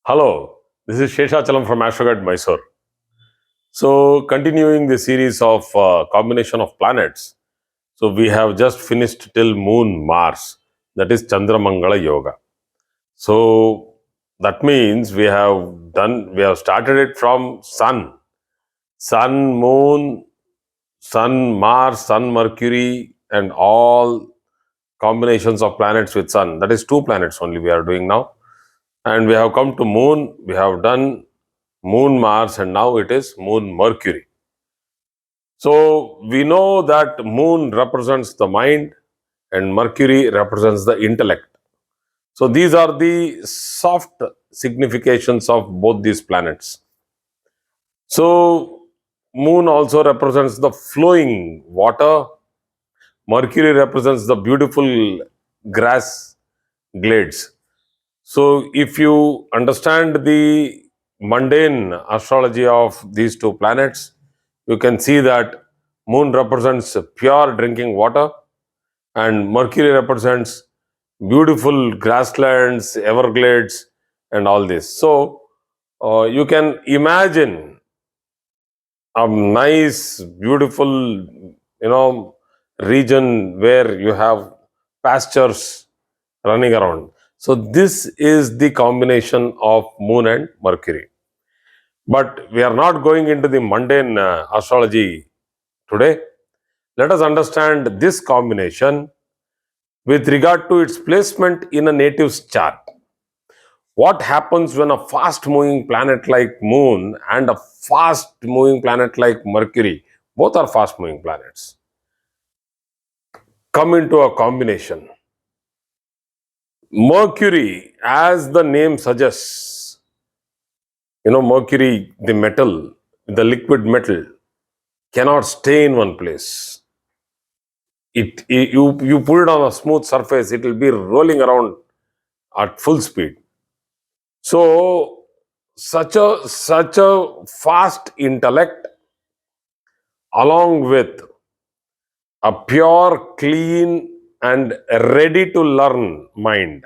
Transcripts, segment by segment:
Hello, this is Sheshachalam from Astroguide Mysore. So, continuing the series of combination of planets. So, we have just finished till Moon Mars, that is Chandramangala Yoga. So, that means we have started it from Sun, Moon, Sun, Mars, Sun, Mercury, and all combinations of planets with Sun. That is two planets only we are doing now. And we have come to Moon, we have done Moon Mars, and now it is Moon Mercury. So we know that Moon represents the mind and Mercury represents the intellect. So these are the soft significations of both these planets. So Moon also represents the flowing water. Mercury represents the beautiful grass glades. So if you understand the mundane astrology of these two planets, you can see that Moon represents pure drinking water and Mercury represents beautiful grasslands, everglades, and all this. So you can imagine a nice, beautiful, region where you have pastures running around. So this is the combination of Moon and Mercury. But we are not going into the mundane astrology today. Let us understand this combination with regard to its placement in a native's chart. What happens when a fast moving planet like Moon and a fast moving planet like Mercury, both are fast moving planets, come into a combination? Mercury, as the name suggests, Mercury, the metal, the liquid metal, cannot stay in one place. You put it on a smooth surface, it will be rolling around at full speed. So such a fast intellect, along with a pure, clean, and ready to learn mind.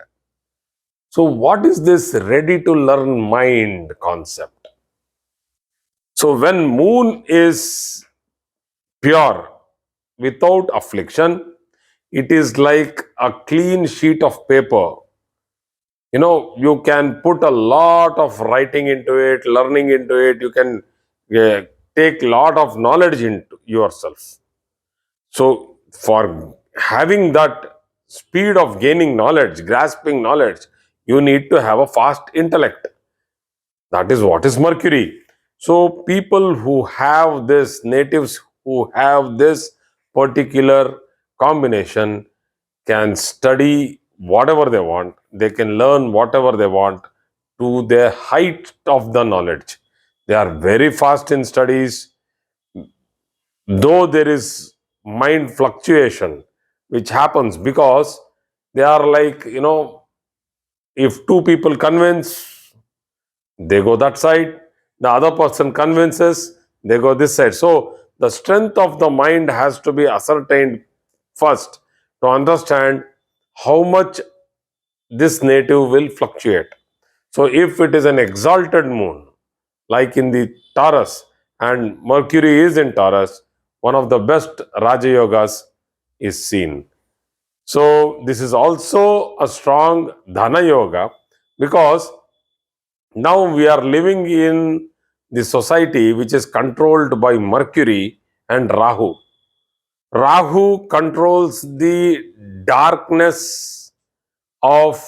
So, what is this ready to learn mind concept? So, when Moon is pure, without affliction, it is like a clean sheet of paper. You can put a lot of writing into it, learning into it. You can uh, take lot of knowledge into yourself. So, for having that speed of gaining knowledge, grasping knowledge, you need to have a fast intellect. That is what is Mercury. So, people who have this, natives who have this particular combination, can study whatever they want, they can learn whatever they want to the height of the knowledge. They are very fast in studies, though there is mind fluctuation which happens because they are like, if two people convince, they go that side, the other person convinces, they go this side. So the strength of the mind has to be ascertained first to understand how much this native will fluctuate. So if it is an exalted moon, like in the Taurus, and Mercury is in Taurus, one of the best Raja Yogas is seen. So this is also a strong Dhana Yoga, because now we are living in the society which is controlled by Mercury and Rahu. Rahu controls the darkness of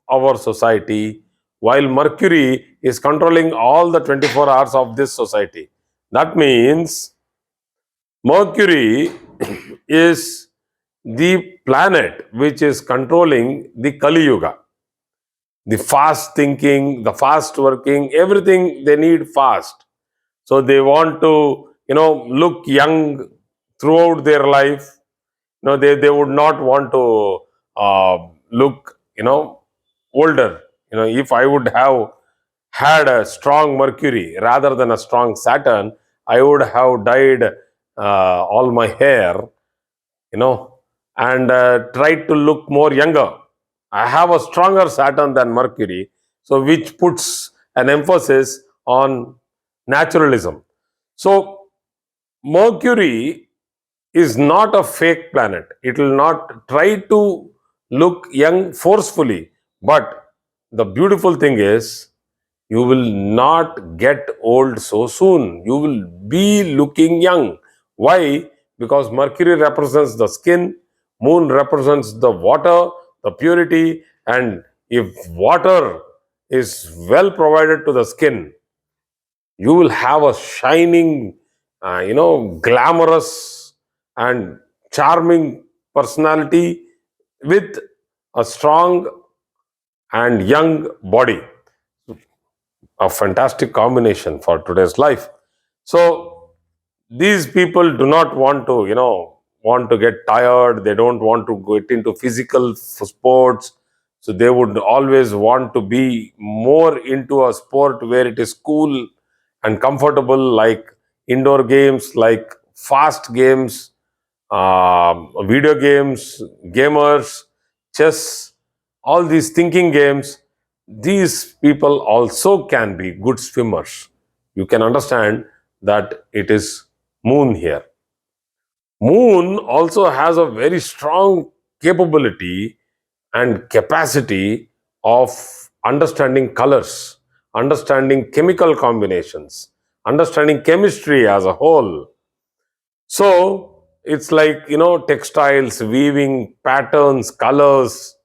our society, while Mercury is controlling all the 24 hours of this society. That means Mercury is the planet which is controlling the Kali Yuga. The fast thinking, the fast working, everything they need fast. So they want to, look young throughout their life. They would not want to look, older. If I would have had a strong Mercury rather than a strong Saturn, I would have dyed all my hair, and tried to look more younger. I have a stronger Saturn than Mercury, so which puts an emphasis on naturalism. So, Mercury is not a fake planet. It will not try to look young forcefully. But the beautiful thing is, you will not get old so soon. You will be looking young. Why? Because Mercury represents the skin, Moon represents the water, the purity, and if water is well provided to the skin, you will have a shining, glamorous and charming personality with a strong and young body. A fantastic combination for today's life. So these people do not want to, want to get tired. They don't want to get into physical sports. So they would always want to be more into a sport where it is cool and comfortable, like indoor games, like fast games, video games, gamers, chess, all these thinking games. These people also can be good swimmers. You can understand that it is Moon here. Moon also has a very strong capability and capacity of understanding colors, understanding chemical combinations, understanding chemistry as a whole. So it's like, textiles, weaving, patterns, colors.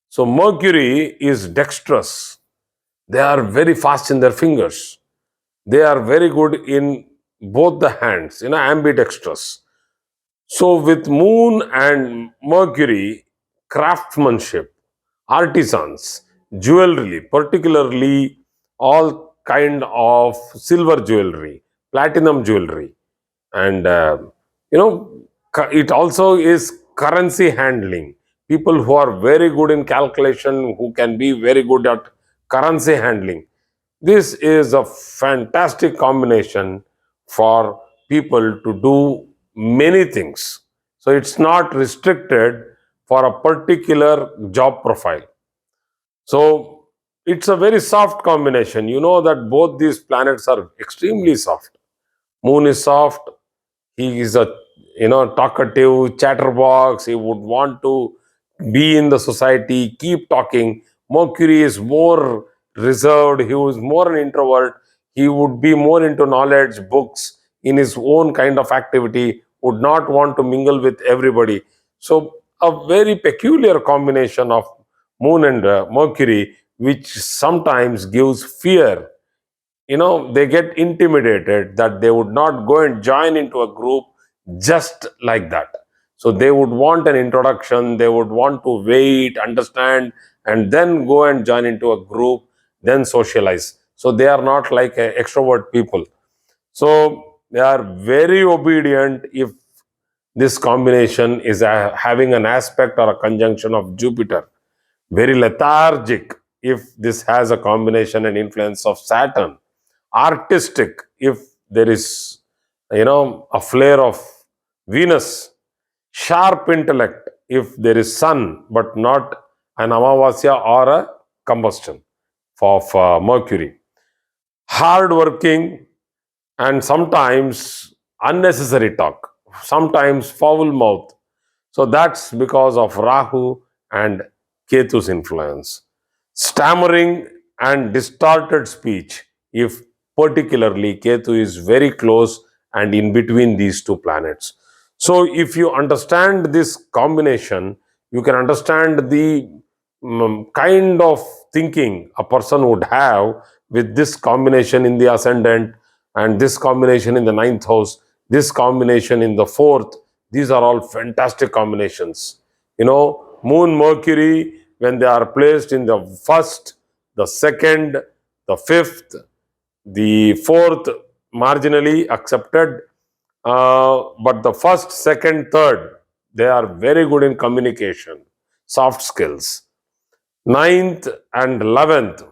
So Mercury is dexterous. They are very fast in their fingers. They are very good in both the hands, ambidextrous. So with Moon and Mercury, craftsmanship, artisans, jewelry, particularly all kind of silver jewelry, platinum jewelry, and you know it also is currency handling. People who are very good in calculation, who can be very good at currency handling. This is a fantastic combination for people to do many things. So it's not restricted for a particular job profile. So it's a very soft combination. You know that both these planets are extremely soft. Moon is soft. He is a, talkative chatterbox. He would want to be in the society, keep talking. Mercury is more reserved. He was more an introvert. He would be more into knowledge, books, in his own kind of activity, would not want to mingle with everybody. So a very peculiar combination of Moon and Mercury, which sometimes gives fear. They get intimidated that they would not go and join into a group just like that. So they would want an introduction, they would want to wait, understand, and then go and join into a group, then socialize. So they are not like extrovert people. So they are very obedient if this combination is having an aspect or a conjunction of Jupiter. Very lethargic if this has a combination and influence of Saturn. Artistic if there is, a flare of Venus. Sharp intellect if there is Sun, but not an Amavasya or a combustion of Mercury. Hard working and sometimes unnecessary talk, sometimes foul mouth. So that's because of Rahu and Ketu's influence. Stammering and distorted speech, if particularly Ketu is very close and in between these two planets. So if you understand this combination, you can understand the kind of thinking a person would have with this combination in the ascendant, and this combination in the ninth house, this combination in the fourth. These are all fantastic combinations. Moon, Mercury, when they are placed in the first, the second, the fifth, the fourth, marginally accepted, but the first, second, third, they are very good in communication, soft skills. Ninth and 11th,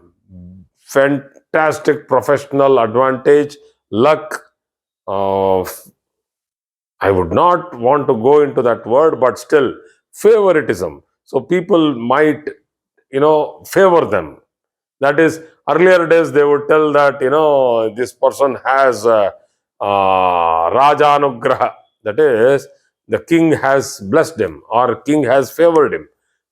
fantastic professional advantage, luck. Uh, I would not want to go into that word, but still, favoritism. So people might, favor them. That is, earlier days they would tell that, this person has Raja Anugraha. That is, the king has blessed him or king has favored him.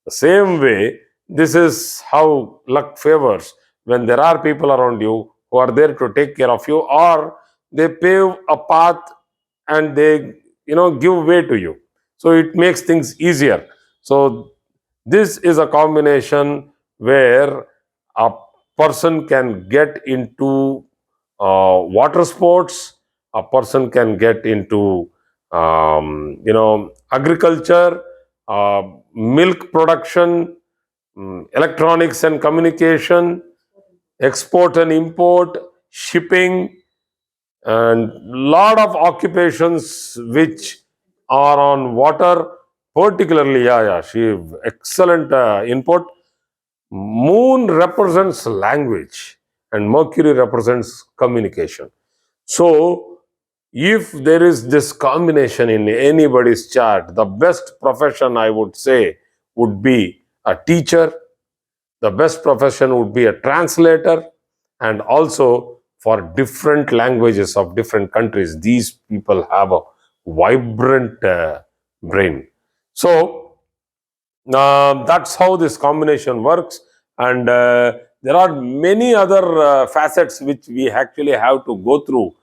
The same way, this is how luck favors when there are people around you who are there to take care of you, or they pave a path and they give way to you. So it makes things easier. So this is a combination where a person can get into water sports, a person can get into agriculture, milk production, electronics and communication, export and import, shipping, and lot of occupations which are on water. Particularly, she excellent input. Moon represents language and Mercury represents communication. So, if there is this combination in anybody's chart, the best profession I would say would be a teacher, the best profession would be a translator, and also for different languages of different countries, these people have a vibrant brain. So, that's how this combination works. And there are many other facets which we actually have to go through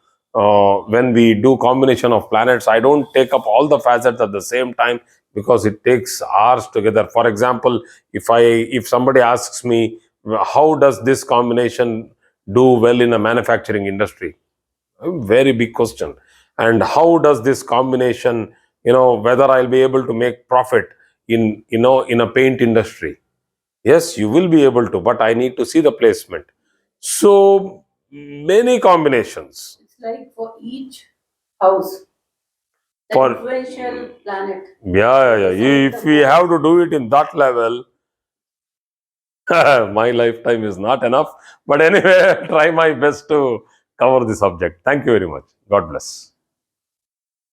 when we do combination of planets. I don't take up all the facets at the same time because it takes hours together. For example, if somebody asks me, how does this combination do well in a manufacturing industry? A very big question. And how does this combination, whether I'll be able to make profit in a paint industry? Yes, you will be able to, but I need to see the placement. So many combinations. It's like for each house, the For influential planet. Yeah, yeah, Decide yeah. the If we planets. have to do it in that level, my lifetime is not enough. But anyway, try my best to cover the subject. Thank you very much. God bless.